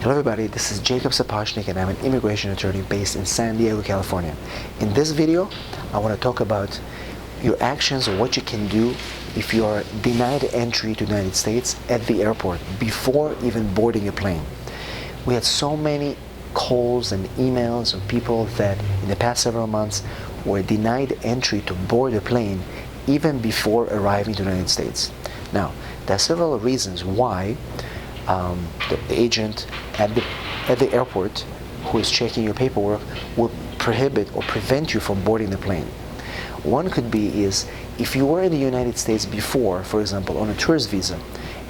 Hello everybody, this is Jacob Sapochnick and I'm an immigration attorney based in San Diego, California. In this video, I want to talk about your actions or what you can do if you are denied entry to the United States at the airport before even boarding a plane. We had so many calls and emails of people that in the past several months were denied entry to board a plane even before arriving to the United States. Now, there are several reasons why the agent at the airport who is checking your paperwork will prohibit or prevent you from boarding the plane. One could be is if you were in the United States before, for example, on a tourist visa,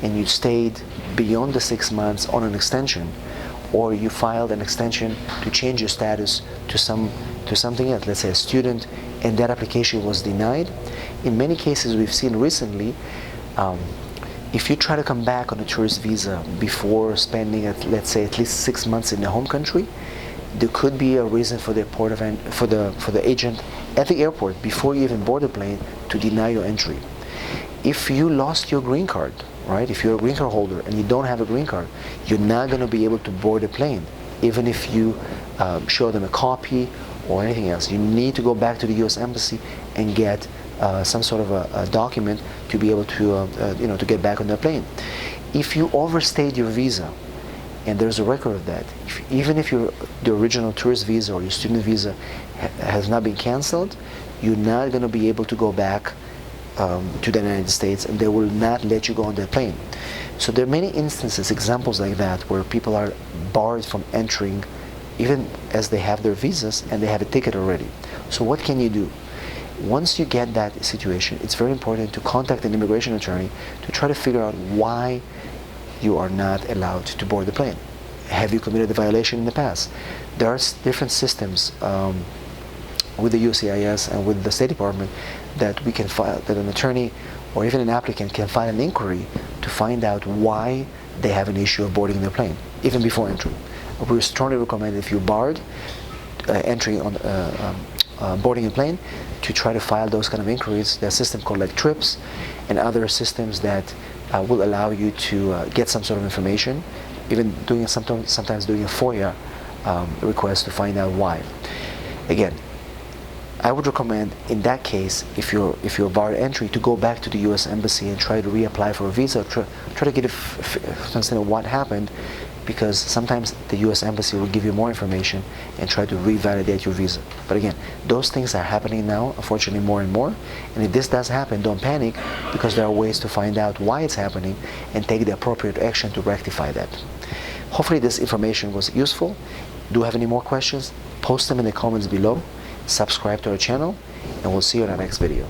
and you stayed beyond the 6 months on an extension, or you filed an extension to change your status to something else, let's say a student, and that application was denied. In many cases we've seen recently, if you try to come back on a tourist visa before spending, let's say, at least 6 months in the home country, there could be a reason for the agent at the airport before you even board the plane to deny your entry. If you lost your green card, right? If you're a green card holder and you don't have a green card, you're not going to be able to board a plane, even if you show them a copy or anything else. You need to go back to the U.S. Embassy and get some sort of a document to be able to, to get back on the plane. If you overstayed your visa, and there's a record of that, even if the original tourist visa or your student visa has not been canceled, you're not going to be able to go back to the United States, and they will not let you go on that plane. So there are many instances, examples like that, where people are barred from entering even as they have their visas and they have a ticket already. So what can you do? Once you get that situation, it's very important to contact an immigration attorney to try to figure out why you are not allowed to board the plane. Have you committed a violation in the past? There are different systems with the USCIS and with the State Department that we can file, that an attorney or even an applicant can file an inquiry to find out why they have an issue of boarding the plane, even before entry. We strongly recommend if you're barred entry on boarding a plane to try to file those kind of inquiries. There's a system called like TRIPS and other systems that will allow you to get some sort of information, even doing sometimes doing a FOIA request to find out why. Again, I would recommend in that case, if you're barred entry, to go back to the U.S. Embassy and try to reapply for a visa, try to get to understand what happened, because sometimes the U.S. Embassy will give you more information and try to revalidate your visa. But again, those things are happening now, unfortunately, more and more. And if this does happen, don't panic, because there are ways to find out why it's happening and take the appropriate action to rectify that. Hopefully this information was useful. Do you have any more questions? Post them in the comments below. Subscribe to our channel, and we'll see you in our next video.